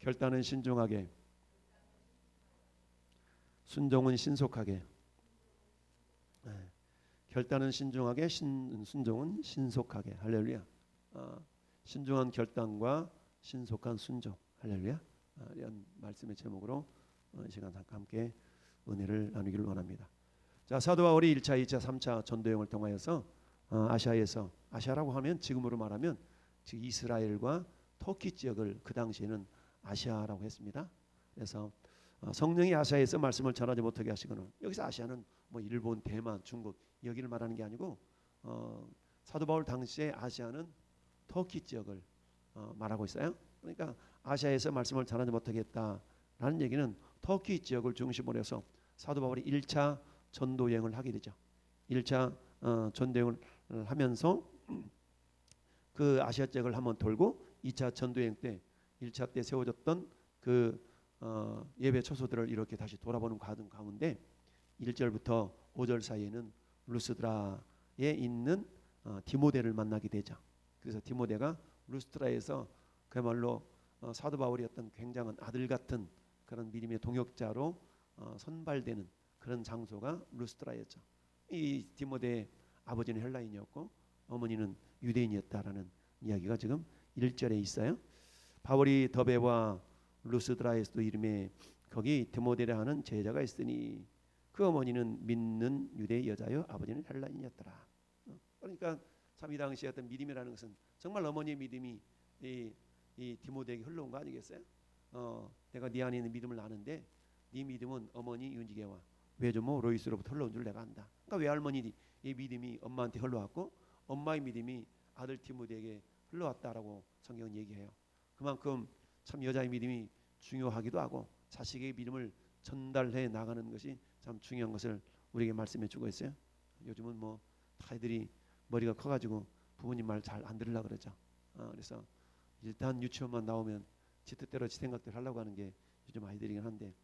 결단은 신중하게, 순종은 신속하게. 네. 결단은 신중하게, 순종은 신속하게. 할렐루야. 신중한 결단과 신속한 순종. 할렐루야. 이런 말씀의 제목으로 이 시간 함께 은혜를 나누기를 원합니다. 자, 사도 바울이 1차, 2차, 3차 전도여행을 통하여서 아시아에서, 아시아라고 하면 지금으로 말하면 즉 이스라엘과 터키 지역을 그 당시에는 아시아라고 했습니다. 그래서 성령이 아시아에서 말씀을 전하지 못하게 하시거나, 여기서 아시아는 뭐 일본, 대만, 중국 여기를 말하는 게 아니고 사도 바울 당시에 아시아는 터키 지역을 말하고 있어요. 그러니까 아시아에서 말씀을 전하지 못하게 했다라는 얘기는 터키 지역을 중심으로 해서 사도 바울이 1차 전도 여행을 하게 되죠. 1차 전도 여행을 하면서 그 아시아 지역을 한번 돌고 2차 전도 여행 때 1차 때 세워졌던 그 예배 처소들을 이렇게 다시 돌아보는 과정 가운데 1절부터 5절 사이에는 루스드라에 있는 디모데를 만나게 되죠. 그래서 디모데가 루스드라에서 그야말로 사도 바울이 어떤 굉장한 아들 같은 그런 믿음의 동역자로 선발되는 그런 장소가 루스드라였죠. 이 디모데의 아버지는 헬라인이었고 어머니는 유대인이었다라는 이야기가 지금 1절에 있어요. 바울이 더베와 루스드라에서도 이름에 거기 디모데라 하는 제자가 있으니 그 어머니는 믿는 유대 여자요 아버지는 헬라인이었더라. 그러니까 참 이 당시에 어떤 믿음이라는 것은 정말 어머니의 믿음이 이 디모데에게 흘러온 거 아니겠어요? 내가 네 안에 있는 믿음을 아는데 네 믿음은 어머니 윤지계와 외조모 로이스로부터 흘러온 줄 내가 안다. 그러니까 외할머니 이 믿음이 엄마한테 흘러왔고 엄마의 믿음이 아들 디모데에게 흘러왔다라고 성경은 얘기해요. 그만큼 참 여자의 믿음이 중요하기도 하고 자식의 믿음을 전달해 나가는 것이 참 중요한 것을 우리에게 말씀해 주고 있어요. 요즘은 뭐 아이들이 머리가 커가지고 부모님 말 잘 안 들으려고 그러죠. 그래서 일단 유치원만 나오면 지 뜻대로 지 생각대로 하려고 하는 게 요즘 아이들이긴 한데,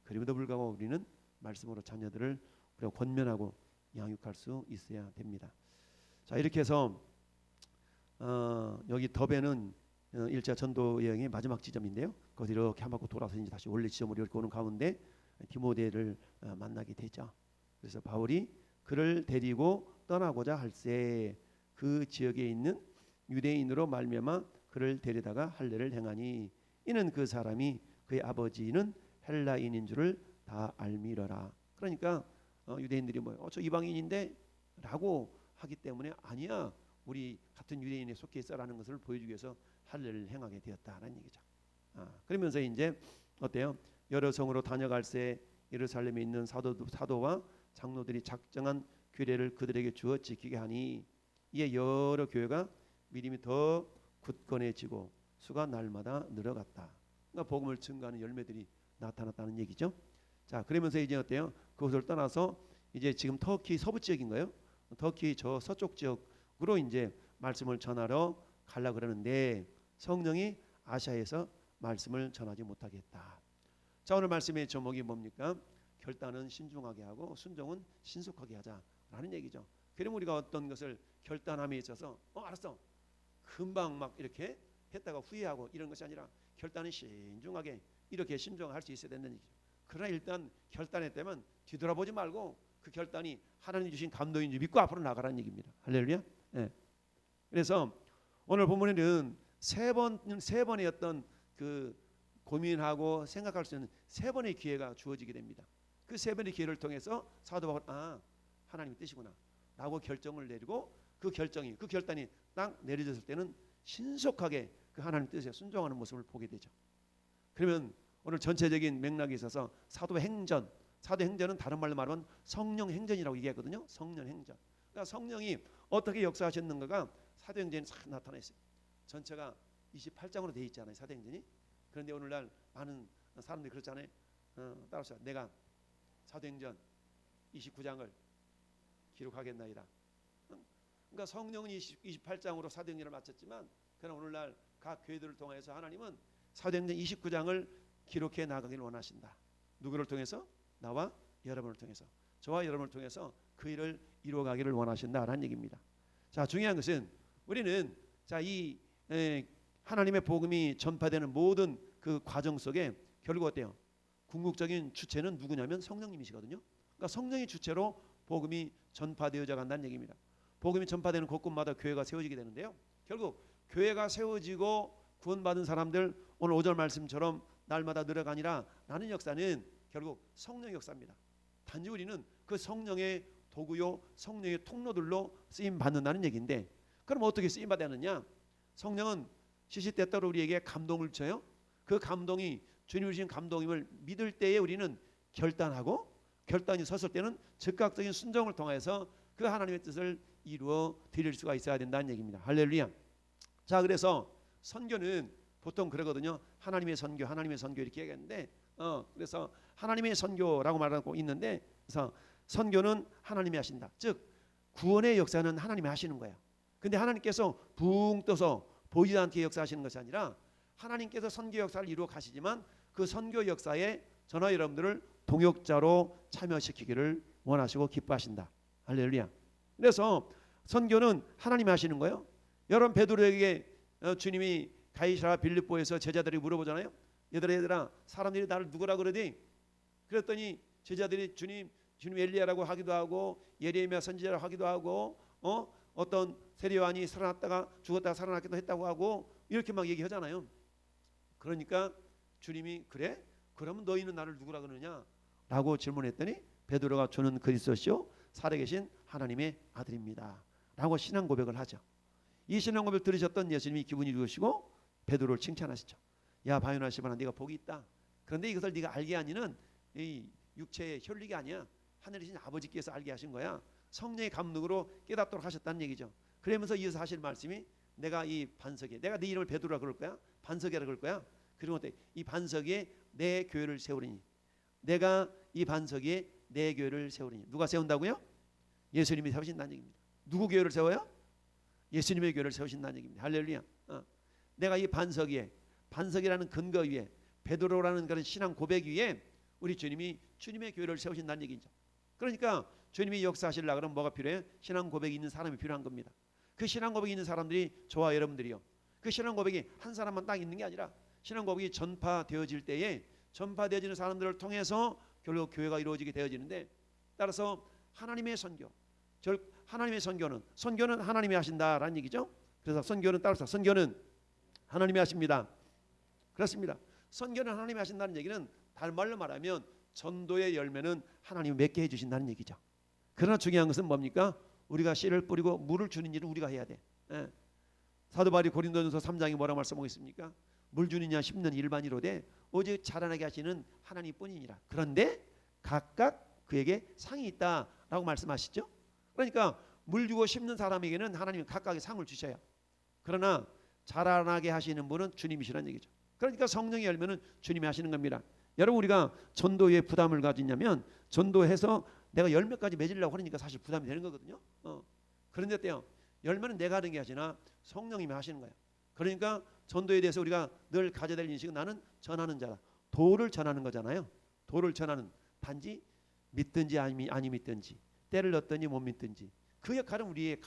그럼에도 불구하고 우리는 말씀으로 자녀들을 우리가 권면하고 양육할 수 있어야 됩니다. 자, 이렇게 해서 여기 더베는 1차 전도 여행의 마지막 지점인데요. 거기 이렇게 한바퀴 돌아서 이제 다시 원래 지점으로 이렇게 오는 가운데 디모데를 만나게 되죠. 그래서 바울이 그를 데리고 떠나고자 할새 그 지역에 있는 유대인으로 말미암아 그를 데려다가 할례를 행하니 이는 그 사람이 그의 아버지는 헬라인인 줄을 다 알미러라. 그러니까 유대인들이 저 이방인인데 라고 하기 때문에 아니야, 우리 같은 유대인에 속해 있어라는 것을 보여주기 위해서 할례를 행하게 되었다라는 얘기죠. 그러면서 이제 어때요? 여러 성으로 다녀갈새 예루살렘에 있는 사도와 장로들이 작정한 규례를 그들에게 주어 지키게 하니 이에 여러 교회가 믿음이 더 굳건해지고 수가 날마다 늘어갔다. 그러니까 복음을 증거하는 열매들이 나타났다는 얘기죠. 자, 그러면서 이제 어때요? 그곳을 떠나서 이제 지금 터키 서부 지역인가요? 터키 저 서쪽 지역으로 이제 말씀을 전하러 가려 그러는데 성령이 아시아에서 말씀을 전하지 못하게 했다. 자, 오늘 말씀의 제목이 뭡니까? 결단은 신중하게 하고 순종은 신속하게 하자라는 얘기죠. 그럼 우리가 어떤 것을 결단함에 있어서 알았어, 금방 막 이렇게 했다가 후회하고 이런 것이 아니라 결단은 신중하게 이렇게 신중할 수 있어야 된다는 얘기죠. 그러나 일단 결단했다면 뒤돌아보지 말고 그 결단이 하나님 주신 감동인 줄 믿고 앞으로 나가라는 얘기입니다. 할렐루야. 네. 그래서 오늘 본문에는 세 번의 어떤 그 고민하고 생각할 수 있는 세 번의 기회가 주어지게 됩니다. 그 세 번의 기회를 통해서 사도 바울 하나님의 뜻이구나 라고 결정을 내리고 그 결단이 딱 내려졌을 때는 신속하게 그 하나님 뜻에 순종하는 모습을 보게 되죠. 그러면 오늘 전체적인 맥락에 있어서 사도행전은 다른 말로 말하면 성령 행전이라고 얘기하거든요. 성령 행전. 그러니까 성령이 어떻게 역사하셨는가가 사도행전에 잘 나타나 있어요. 전체가 28장으로 되어 있잖아요, 사도행전이. 그런데 오늘날 많은 사람들이 그렇잖아요. 따라서 내가 사도행전 29장을 기록하겠나이다. 그러니까 성령은 28장으로 사도행전을 마쳤지만 그러나 오늘날 각 교회들을 통해서 하나님은 사도행전 29장을 기록해 나가기를 원하신다. 누구를 통해서? 나와 여러분을 통해서, 저와 여러분을 통해서 그 일을 이루어가기를 원하신다라는 얘기입니다. 자, 중요한 것은 우리는 이 하나님의 복음이 전파되는 모든 그 과정 속에 결국 어때요? 궁극적인 주체는 누구냐면 성령님이시거든요. 그러니까 성령의 주체로 복음이 전파되어져 간다는 얘기입니다. 복음이 전파되는 곳곳마다 교회가 세워지게 되는데요. 결국 교회가 세워지고 구원받은 사람들 오늘 5절 말씀처럼 날마다 늘어가니라 라는 역사는 결국 성령의 역사입니다. 단지 우리는 그 성령의 도구요 성령의 통로들로 쓰임 받는다는 얘기인데, 그럼 어떻게 쓰임 받았느냐? 성령은 시시때때로 우리에게 감동을 줘요. 그 감동이 주님 주신 감동임을 믿을 때에 우리는 결단하고, 결단이 섰을 때는 즉각적인 순종을 통해서 그 하나님의 뜻을 이루어 드릴 수가 있어야 된다는 얘기입니다. 할렐루야. 자, 그래서 선교는 보통 그러거든요. 하나님의 선교, 하나님의 선교 이렇게 얘기하는데, 그래서 하나님의 선교라고 말하고 있는데, 그래서 선교는 하나님이 하신다. 즉 구원의 역사는 하나님이 하시는 거예요. 근데 하나님께서 붕 떠서 보이지 않게 역사하시는 것이 아니라 하나님께서 선교 역사를 이루어 가시지만 그 선교 역사에 저나 여러분들을 동역자로 참여시키기를 원하시고 기뻐하신다. 할렐루야. 그래서 선교는 하나님이 하시는 거예요. 여러분 베드로에게 주님이 가이사랴 빌립보에서 제자들이 물어보잖아요. 얘들아 사람들이 나를 누구라 그러니? 그랬더니 제자들이 주님 엘리야라고 하기도 하고 예레미야 선지자라고 하기도 하고 어떤 세례요한이 살아났다가 죽었다가 살아났기도 했다고 하고 이렇게 막 얘기하잖아요. 그러니까 주님이 그래? 그러면 너희는 나를 누구라 그러느냐? 라고 질문했더니 베드로가 주는 그리스도시요 살아계신 하나님의 아들입니다 라고 신앙 고백을 하죠. 이 신앙 고백을 들으셨던 예수님이 기분이 좋으시고 베드로를 칭찬하시죠. 야 바요나 시바나 네가 복이 있다. 그런데 이것을 네가 알게 하니는 이 육체의 혈육이 아니야. 하늘이신 아버지께서 알게 하신 거야. 성령의 감동으로 깨닫도록 하셨다는 얘기죠. 그러면서 이어서 하실 말씀이 내가 이 반석에, 내가 네 이름을 베드로라 그럴 거야. 반석이라 그럴 거야. 그리고 이 반석에 내 교회를 세우리니, 내가 이 반석에 내 교회를 세우리니. 누가 세운다고요? 예수님이 세우신다는 얘기입니다. 누구 교회를 세워요? 예수님의 교회를 세우신다는 얘기입니다. 할렐루야. 내가 이 반석 위에, 반석이라는 근거 위에, 베드로라는 그런 신앙 고백 위에 우리 주님이 주님의 교회를 세우신다는 얘기죠. 그러니까 주님이 역사하시려고 그러면 뭐가 필요해요? 신앙 고백이 있는 사람이 필요한 겁니다. 그 신앙 고백이 있는 사람들이 저와 여러분들이요. 그 신앙 고백이 한 사람만 딱 있는 게 아니라 신앙 고백이 전파되어질 때에 전파되어지는 사람들을 통해서 결국 교회가 이루어지게 되어지는데, 따라서 하나님의 선교, 하나님의 선교는 하나님이 하신다라는 얘기죠. 그래서 선교는 따라서 선교는 하나님이 하십니다. 그렇습니다. 선교는 하나님이 하신다는 얘기는 다른 말로 말하면 전도의 열매는 하나님이 맺게 해주신다는 얘기죠. 그러나 중요한 것은 뭡니까? 우리가 씨를 뿌리고 물을 주는 일을 우리가 해야 돼. 사도 바울이 고린도전서 3장에 뭐라고 말씀하고 있습니까? 물 주는 자 심는 일반이로되 오직 자라나게 하시는 하나님뿐이니라. 그런데 각각 그에게 상이 있다라고 말씀하시죠. 그러니까 물 주고 심는 사람에게는 하나님이 각각의 상을 주셔요. 그러나 자라나게 하시는 분은 주님이시라는 얘기죠. 그러니까 성령의 열매는 주님이 하시는 겁니다. 여러분 우리가 전도에 부담을 가지냐면 전도해서 내가 열매까지 맺으려고 하니까 사실 부담이 되는 거거든요. 그런데 때요 열매는 내가 하는 게 아니라 성령님이 하시는 거예요. 그러니까 전도에 대해서 우리가 늘 가져야 될 인식은 나는 전하는 자다. 도를 전하는 거잖아요. 도를 전하는, 단지 믿든지 아니 믿든지, 때를 넣든지 못 믿든지 그 역할은 우리의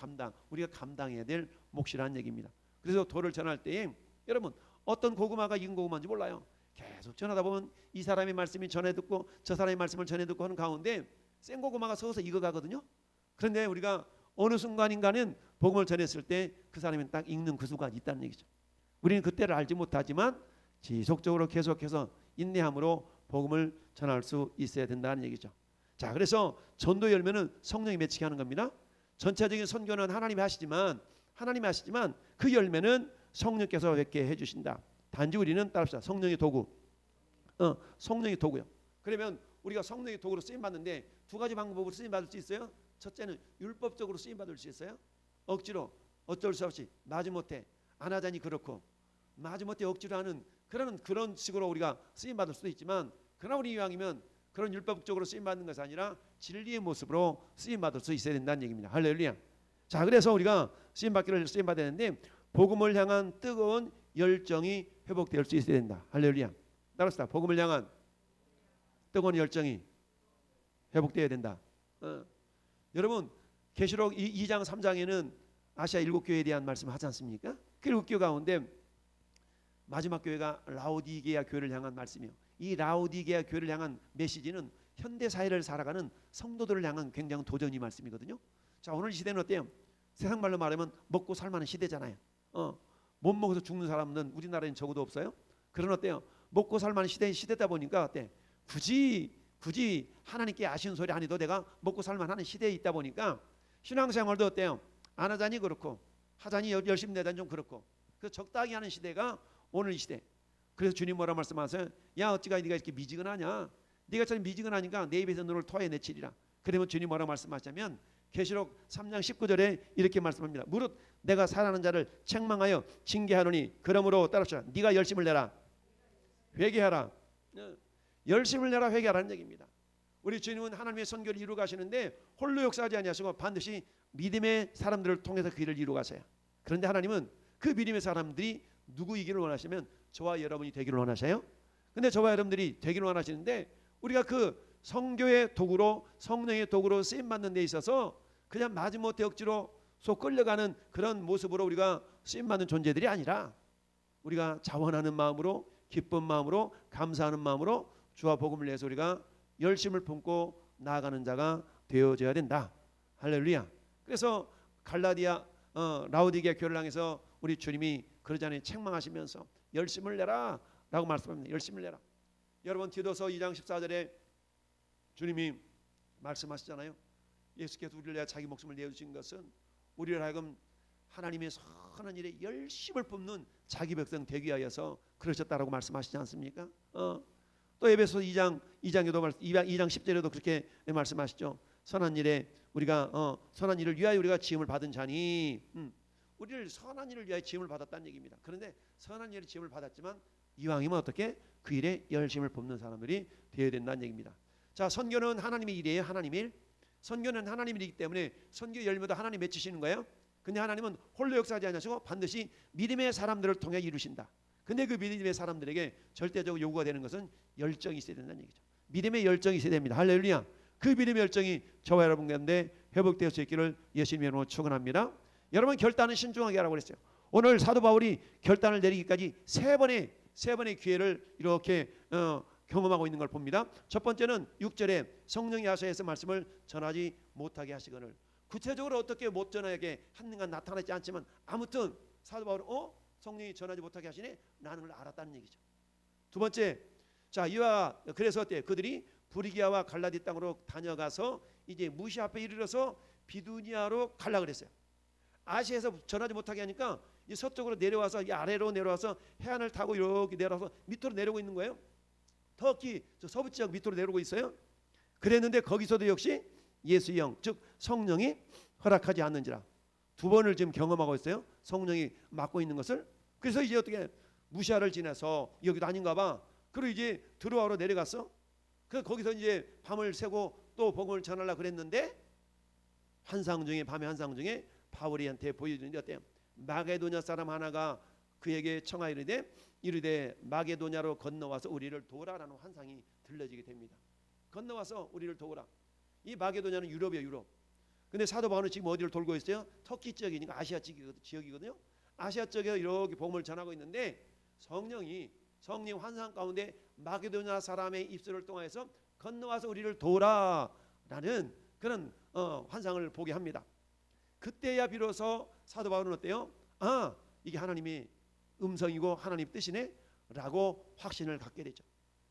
우리가 감당해야 될 몫이라는 얘기입니다. 그래서 도를 전할 때에 여러분 어떤 고구마가 익은 고구마인지 몰라요. 계속 전하다 보면 이 사람의 말씀이 전해 듣고 저 사람의 말씀을 전해 듣고 하는 가운데 생 고구마가 서서 익어가거든요. 그런데 우리가 어느 순간인가는 복음을 전했을 때 그 사람이 딱 익는 그 순간이 있다는 얘기죠. 우리는 그때를 알지 못하지만 지속적으로 계속해서 인내함으로 복음을 전할 수 있어야 된다는 얘기죠. 자, 그래서 전도 열매는 성령이 맺히게 하는 겁니다. 전체적인 선교는 하나님이 하시지만 그 열매는 성령께서 맺게 해주신다. 단지 우리는 따릅시다. 성령의 도구. 성령의 도구요. 그러면 우리가 성령의 도구로 쓰임 받는데 두 가지 방법으로 쓰임 받을 수 있어요. 첫째는 율법적으로 쓰임 받을 수 있어요. 억지로 어쩔 수 없이 마지못해 안 하자니 그렇고 마지못해 억지로 하는 그런 식으로 우리가 쓰임 받을 수도 있지만, 그러나 우리 이왕이면 그런 율법적으로 쓰임 받는 것이 아니라 진리의 모습으로 쓰임 받을 수 있어야 된다는 얘기입니다. 할렐루야. 자, 그래서 우리가 쓰임 받기를 쓰임 받아야 되는데 복음을 향한 뜨거운 열정이 회복될 수 있어야 된다. 할렐루야. 따라서 복음을 향한 뜨거운 열정이 회복되어야 된다. 여러분 계시록 2장 3장에는 아시아 7교회에 대한 말씀을 하지 않습니까? 그 7교회 가운데 마지막 교회가 라오디게아 교회를 향한 말씀이요. 이 라오디게아 교회를 향한 메시지는 현대 사회를 살아가는 성도들을 향한 굉장히 도전이 말씀이거든요. 자, 오늘 시대는 어때요? 세상 말로 말하면 먹고 살만한 시대잖아요. 못 먹어서 죽는 사람은 우리나라에는 적어도 없어요. 그런 어때요? 먹고 살만한 시대다 보니까 어때? 굳이 하나님께 아쉬운 소리 안 해도 내가 먹고 살만한 시대에 있다 보니까 신앙생활도 어때요? 안 하자니 그렇고 하자니 열심히 내자니 좀 그렇고 그 적당히 하는 시대가 오늘 이 시대. 그래서 주님 뭐라 말씀하세요? 야 어찌가 네가 이렇게 미지근하냐? 네가 참 미지근하니까 내 입에서 너를 토해내치리라. 그러면 주님 뭐라 말씀하시냐면 계시록 3장 19절에 이렇게 말씀합니다. 무릇 내가 사랑하는 자를 책망하여 징계하노니 그러므로 따라합시다. 네가 열심을 내라. 회개하라. 열심을 내라 회개하라는 얘기입니다. 우리 주님은 하나님의 선교를 이루어 가시는데 홀로 역사하지 아니하시고 반드시 믿음의 사람들을 통해서 그 일을 이루어 가세요. 그런데 하나님은 그 믿음의 사람들이 누구이기를 원하시면 저와 여러분이 되기를 원하셔요. 근데 저와 여러분들이 되기를 원하시는데 우리가 그 성교의 도구로 성령의 도구로 쓰임 받는 데 있어서 그냥 마지못해 억지로 속 끌려가는 그런 모습으로 우리가 쓰임 받는 존재들이 아니라 우리가 자원하는 마음으로 기쁜 마음으로 감사하는 마음으로 주와 복음을 위해서 우리가 열심을 품고 나아가는 자가 되어져야 된다. 할렐루야. 그래서 갈라디아 라오디게아 교회를 향해서 우리 주님이 그러자니 책망하시면서 열심을 내라 라고 말씀합니다. 열심을 내라. 여러분 디도서 2장 14절에 주님이 말씀하시잖아요. 예수께서 우리를 위해 자기 목숨을 내어주신 것은 우리를 하여금 하나님의 선한 일에 열심을 뿜는 자기 백성 되기 위하여서 그러셨다라고 말씀하시지 않습니까? 또 에베소 2장 10절에도 그렇게 말씀하시죠. 선한 일에 우리가 선한 일을 위하여 우리가 지음을 받은 자니 우리를 선한 일을 위하여 지음을 받았다는 얘기입니다. 그런데 선한 일을 지음을 받았지만 이왕이면 어떻게 그 일에 열심을 뿜는 사람들이 되어야 된다는 얘기입니다. 자, 선교는 하나님의 일이에요. 하나님의 일. 선교는 하나님의 일이기 때문에 선교 열매도 하나님 맺히시는 거예요. 근데 하나님은 홀로 역사하지 않으시고 반드시 믿음의 사람들을 통해 이루신다. 근데 그 믿음의 사람들에게 절대적으로 요구가 되는 것은 열정이 있어야 된다는 얘기죠. 믿음의 열정이 있어야 됩니다. 할렐루야. 그 믿음의 열정이 저와 여러분 가운데 회복될 수 있기를 예수님의 이름으로 축원합니다. 여러분 결단은 신중하게 하라고 그랬어요. 오늘 사도 바울이 결단을 내리기까지 세 번의 기회를 이렇게 경험하고 있는 걸 봅니다. 첫 번째는 6절에 성령이 하셔서 말씀을 전하지 못하게 하시거늘. 구체적으로 어떻게 못 전하게 하는가 나타나지 않지만 아무튼 사도 바울은 성령이 전하지 못하게 하시네 나는 걸 알았다는 얘기죠. 두 번째, 자 이와 그래서 어때? 그들이 브리기아와 갈라디 땅으로 다녀가서 이제 무시 앞에 이르러서 비두니아로 갈라 그랬어요. 아시아에서 전하지 못하게 하니까 이 서쪽으로 내려와서 이 아래로 내려와서 해안을 타고 이렇게 내려와서 밑으로 내려오고 있는 거예요. 터키 저 서부 지역 밑으로 내려오고 있어요. 그랬는데 거기서도 역시 예수의 영, 즉 성령이 허락하지 않는지라 두 번을 지금 경험하고 있어요. 성령이 맡고 있는 것을. 그래서 이제 어떻게 무시아를 지나서 여기도 아닌가 봐. 그리고 이제 드로아로 내려갔어. 그래서 거기서 이제 밤을 새고 또 복음을 전하려고 그랬는데 환상 중에 밤의 환상 중에 바울이한테 보여주는데 어때요? 마게도냐 사람 하나가 그에게 청하이르되 이르되 마게도냐로 건너와서 우리를 도우라라는 환상이 들려지게 됩니다. 건너와서 우리를 도우라. 이 마게도냐는 유럽이에요. 유럽. 근데 사도 바울은 지금 어디를 돌고 있어요? 터키 지역이니까 아시아 지역이거든요. 아시아 쪽에 이렇게 복음을 전하고 있는데 성령 환상 가운데 마게도냐 사람의 입술을 통해서 건너와서 우리를 도우라라는 그런 환상을 보게 합니다. 그때야 비로소 사도 바울은 어때요? 이게 하나님의 음성이고 하나님 뜻이네 라고 확신을 갖게 되죠.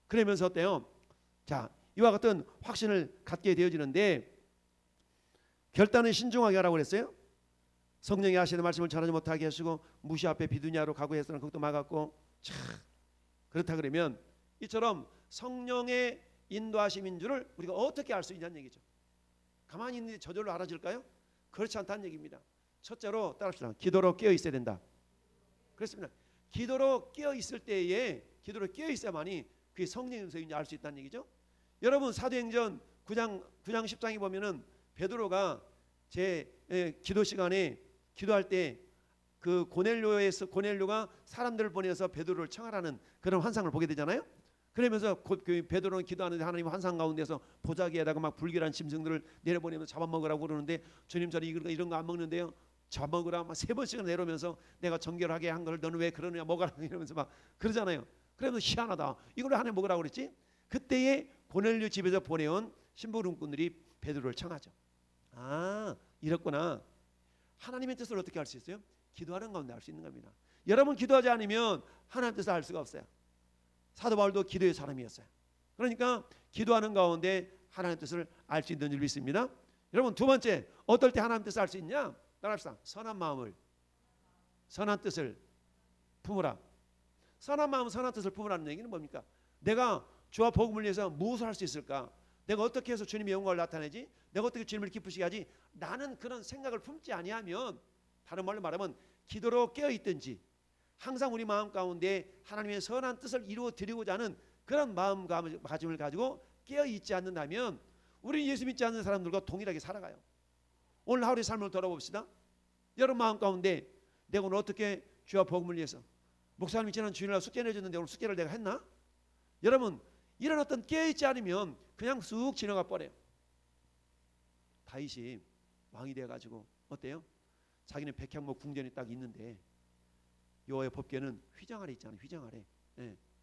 그러면서 어때요? 자, 이와 같은 확신을 갖게 되어지는데 결단은 신중하게 하라고 그랬어요. 성령이 하시는 말씀을 전하지 못하게 하시고 무시 앞에 비두냐로 가고 해서는 그것도 막았고 그렇다 그러면 이처럼 성령의 인도하심인 줄을 우리가 어떻게 알 수 있냐는 얘기죠. 가만히 있는데 저절로 알아질까요? 그렇지 않다는 얘기입니다. 첫째로 따라합시다. 기도로 깨어 있어야 된다. 그렇습니다. 기도로 깨어 있을 때에 기도로 깨어 있어야만이 그게 성령의 음성인지 알 수 있다는 얘기죠. 여러분 사도행전 9장 10장에 보면은 베드로가 기도 시간에 기도할 때 그 고넬료가 사람들을 보내서 베드로를 청하라는 그런 환상을 보게 되잖아요. 그러면서 베드로는 기도하는데 하나님 환상 가운데서 보자기에다가 막 불길한 짐승들을 내려보내면서 잡아먹으라고 그러는데 주님 저는 이런 거 안 먹는데요. 잡먹으라 막 3번씩은 내려오면서 내가 정결하게 한 걸 너는 왜 그러느냐 먹으라 이러면서 막 그러잖아요. 그러면서 희한하다. 이걸 왜 하나님 먹으라고 그랬지? 그때에 고넬료 집에서 보내온 심부름꾼들이 베드로를 청하죠. 아, 이렇구나. 하나님의 뜻을 어떻게 알 수 있어요? 기도하는 가운데 알 수 있는 겁니다. 여러분 기도하지 않으면 하나님의 뜻을 알 수가 없어요. 사도 바울도 기도의 사람이었어요. 그러니까 기도하는 가운데 하나님의 뜻을 알 수 있는 줄 믿습니다. 여러분 두 번째, 어떨 때 하나님의 뜻을 알 수 있냐? 따라합시다. 선한 마음을, 선한 뜻을 품으라. 선한 마음, 선한 뜻을 품으라는 얘기는 뭡니까? 내가 주와 복음을 위해서 무엇을 할 수 있을까? 내가 어떻게 해서 주님의 영광을 나타내지? 내가 어떻게 주님을 기쁘시게 하지? 나는 그런 생각을 품지 아니하면, 다른 말로 말하면 기도로 깨어 있든지 항상 우리 마음 가운데 하나님의 선한 뜻을 이루어 드리고자 하는 그런 마음가짐을 가지고 깨어 있지 않는다면 우리 예수 믿지 않는 사람들과 동일하게 살아가요. 오늘 하루의 삶을 돌아봅시다. 여러분 마음 가운데 내가 오늘 어떻게 주와 복음을 위해서, 목사님이 지난 주일날 숙제 내줬는데 오늘 숙제를 내가 했나? 여러분 이런 어떤 깨어있지 않으면 그냥 쑥 지나가 버려요. 다윗이 왕이 돼가지고 어때요? 자기는 백향목 궁전이 딱 있는데 여호와의 법궤는 휘장 아래 있잖아요. 휘장 아래,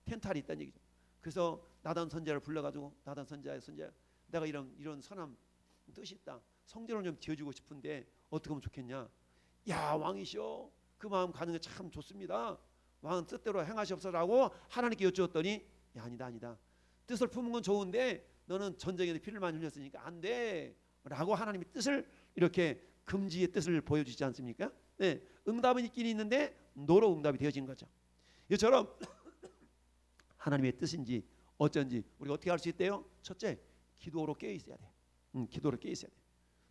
텐트 아래 있다는 얘기죠. 그래서 나단 선지자를 불러가지고, 나단 선지자, 내가 이런 선한 뜻이 있다. 성전을 좀 지어주고 싶은데 어떻게 하면 좋겠냐? 야, 왕이시오, 그 마음 가는 게 참 좋습니다. 왕은 뜻대로 행하시옵소서라고 하나님께 여쭈었더니, 야, 아니다. 뜻을 품은 건 좋은데 너는 전쟁에서 피를 많이 흘렸으니까 안 돼 라고 하나님의 뜻을, 이렇게 금지의 뜻을 보여주지 않습니까? 네, 응답은 있긴 있는데 노로 응답이 되어진 거죠. 이처럼 하나님의 뜻인지 어쩐지 우리가 어떻게 할 수 있대요? 첫째, 기도로 깨어 있어야 돼. 기도로 깨어 있어야 돼.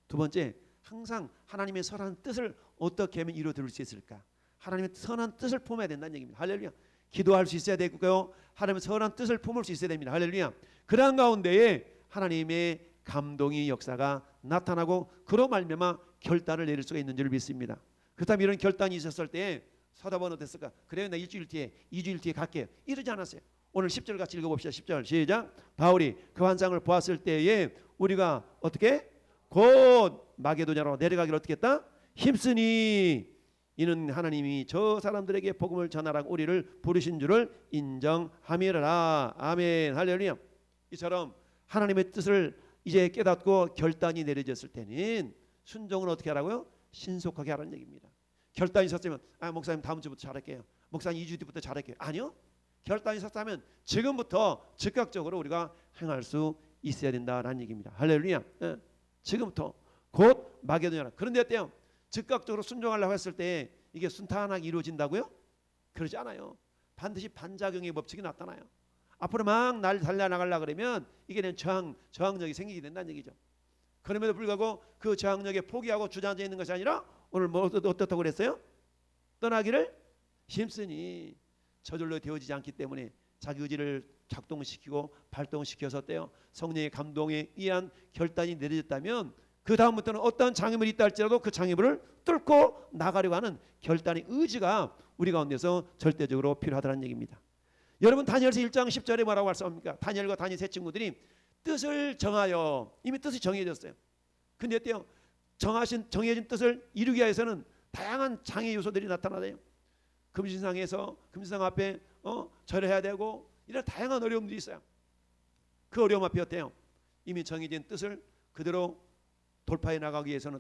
두 번째, 항상 하나님의 선한 뜻을 어떻게 하면 이루어드릴 수 있을까? 하나님의 선한 뜻을 품어야 된다는 얘기입니다. 할렐루야. 기도할 수 있어야 되고요, 하나님의 선한 뜻을 품을 수 있어야 됩니다. 할렐루야. 그러한 가운데에 하나님의 감동의 역사가 나타나고 그로 말미암아 결단을 내릴 수가 있는 줄 믿습니다. 그렇다면 이런 결단이 있었을 때 사도 바울은 어땠을까? 그래요, 나 일주일 뒤에 2주일 뒤에 갈게요. 이러지 않았어요. 오늘 10절 같이 읽어봅시다. 10절 시작. 바울이 그 환상을 보았을 때에 우리가 어떻게? 곧 마게도냐로 내려가기를 어떻게 했다? 힘쓰니 이는 하나님이 저 사람들에게 복음을 전하라고 우리를 부르신 줄을 인정함이라. 아멘. 할렐루야. 이처럼 하나님의 뜻을 이제 깨닫고 결단이 내려졌을 때는 순종은 어떻게 하라고요? 신속하게 하라는 얘기입니다. 결단이 있었으면 목사님 다음 주부터 잘할게요. 목사님 2주 뒤부터 잘할게요. 아니요. 결단이 있었다면 지금부터 즉각적으로 우리가 행할 수 있어야 된다라는 얘기입니다. 할렐루야. 지금부터 곧 마게도냐라. 그런데 어때요? 즉각적으로 순종하려고 했을 때 이게 순탄하게 이루어진다고요? 그러지 않아요. 반드시 반작용의 법칙이 나타나요. 앞으로 막 날 달려나가려고 그러면 이게 저항력이 생기게 된다는 얘기죠. 그럼에도 불구하고 그 저항력에 포기하고 주저앉아 있는 것이 아니라 오늘 뭐 어떻다고 그랬어요? 떠나기를 힘쓰니, 저절로 되어지지 않기 때문에 자기 의지를 작동시키고 발동시켜서 어때요? 성령의 감동에 의한 결단이 내려졌다면 그 다음부터는 어떤 장애물이 있다 할지라도 그 장애물을 뚫고 나가려고 하는 결단의 의지가 우리 가운데서 절대적으로 필요하다는 얘기입니다. 여러분 다니엘서 1장 10절에 뭐라고 말씀합니까? 다니엘과 다니엘 세 친구들이 뜻을 정하여, 이미 뜻이 정해졌어요. 근데 어때요? 정해진 뜻을 이루기 위해서는 다양한 장애 요소들이 나타나요. 금신상에서 금신상 앞에 절해야 되고 이런 다양한 어려움들이 있어요. 그 어려움 앞에 어때요? 이미 정해진 뜻을 그대로 돌파해 나가기 위해서는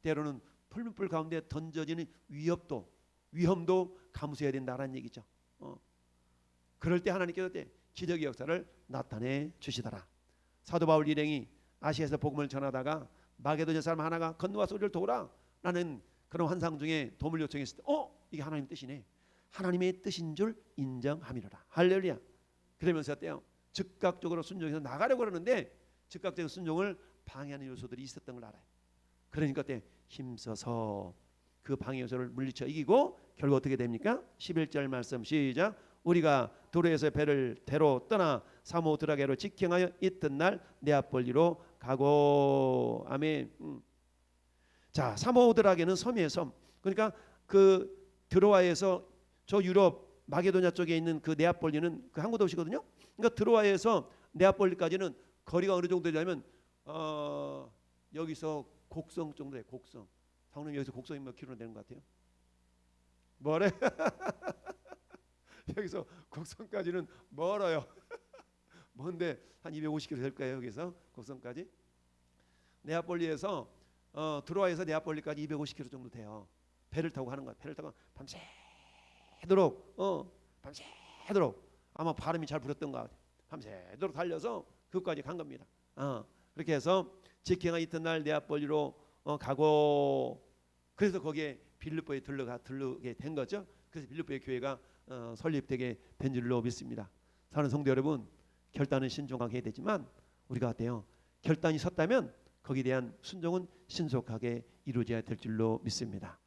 때로는 풀무불 가운데 던져지는 위험도 감수해야 된다는 얘기죠. 그럴 때 하나님께서 기적의 역사를 나타내 주시더라. 사도 바울 일행이 아시아에서 복음을 전하다가 마게도냐 사람 하나가 건너와서 우리를 도우라 라는 그런 환상 중에 도움을 요청했을 때 이게 하나님 뜻이네. 하나님의 뜻인 줄 인정함이로라. 할렐루야. 그러면서 어때요? 즉각적으로 순종해서 나가려고 그러는데 즉각적인 순종을 방해하는 요소들이 있었던 걸 알아요. 그러니까 어때? 힘써서 그 방해 요소를 물리쳐 이기고 결국 어떻게 됩니까? 11절 말씀 시작. 우리가 도로에서 배를 대로 떠나 사모드라게로 직행하여 이튿날 네아폴리로 가고. 아멘. 자, 사모드라게는 섬이에요, 섬. 그러니까 그 드로아에서 저 유럽 마게도냐 쪽에 있는 그 네아폴리는 그 항구 도시거든요. 그러니까 드로아에서 네아폴리까지는 거리가 어느 정도 되냐면 여기서 곡성 정도예요. 곡성. 성령 여기서 곡성이 몇 킬로 되는 것 같아요? 뭐래? 여기서 곡성까지는 멀어요. 뭔데 한 250km 될 거예요. 여기서 곡성까지. 네아폴리에서 드로아에서 네아폴리까지 250km 정도 돼요. 배를 타고 가는 거야. 배를 타고 밤새도록 밤새도록 아마 바람이 잘 불었던 것 같아요. 밤새도록 달려서 그것까지 간 겁니다. 그렇게 해서 직행한 이튿날 네아폴리로 가고 그래서 거기에 빌립보에 들르게 된 거죠. 그래서 빌립보의 교회가 설립되게 된 줄로 믿습니다. 사랑하는 성도 여러분, 결단은 신중하게 해야 되지만 우리가 어때요? 결단이 섰다면 거기에 대한 순종은 신속하게 이루어져야 될 줄로 믿습니다.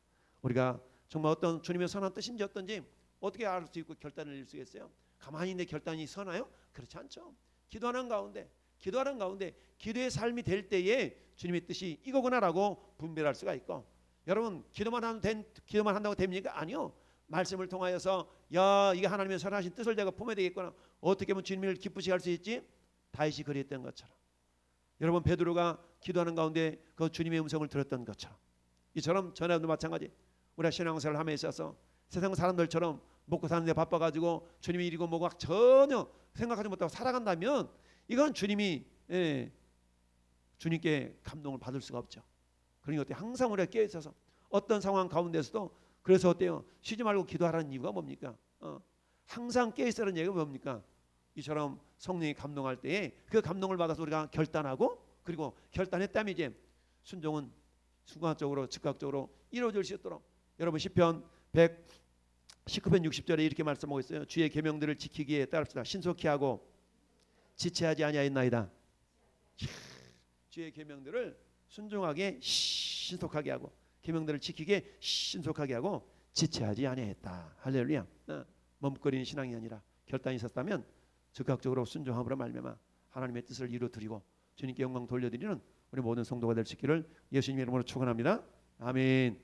우리가 정말 어떤 주님의 선한 뜻인지 어떤지 어떻게 알 수 있고 결단을 내릴 수 있겠어요? 가만히 내 결단이 서나요? 그렇지 않죠. 기도하는 가운데 기도의 삶이 될 때에 주님의 뜻이 이거구나라고 분별할 수가 있고, 여러분 기도만 한다고 됩니까? 아니요. 말씀을 통하여서 야 이게 하나님의 선하신 뜻을 내가 품어야 되겠구나. 어떻게 하면 주님을 기쁘시게 할 수 있지? 다윗이 그랬던 것처럼, 여러분 베드로가 기도하는 가운데 그 주님의 음성을 들었던 것처럼, 이처럼 전에도 마찬가지 우리가 신앙생활을 함에 있어서 세상 사람들처럼 먹고 사는데 바빠가지고 주님이 이리고 뭐고 전혀 생각하지 못하고 살아간다면 이건 주님이 주님께 감동을 받을 수가 없죠. 그러니까 어때요? 항상 우리가 깨어있어서 어떤 상황 가운데서도, 그래서 어때요? 쉬지 말고 기도하라는 이유가 뭡니까? 항상 깨어있으라는 얘기가 뭡니까? 이처럼 성령이 감동할 때에 그 감동을 받아서 우리가 결단하고, 그리고 결단했다면 이제 순종은 순간적으로 즉각적으로 이루어질 수 있도록, 여러분 시편 119편 60절에 이렇게 말씀하고 있어요. 주의 계명들을 지키기에 따릅시다. 신속히 하고 지체하지 아니하였나이다. 주의 계명들을 순종하게 신속하게 하고, 계명들을 지키게 신속하게 하고 지체하지 아니하였다. 할렐루야. 머뭇거리는 신앙이 아니라 결단이 있었다면 즉각적으로 순종함으로 말미암아 하나님의 뜻을 이루어드리고 주님께 영광 돌려드리는 우리 모든 성도가 될 수 있기를 예수님의 이름으로 축원합니다. 아멘.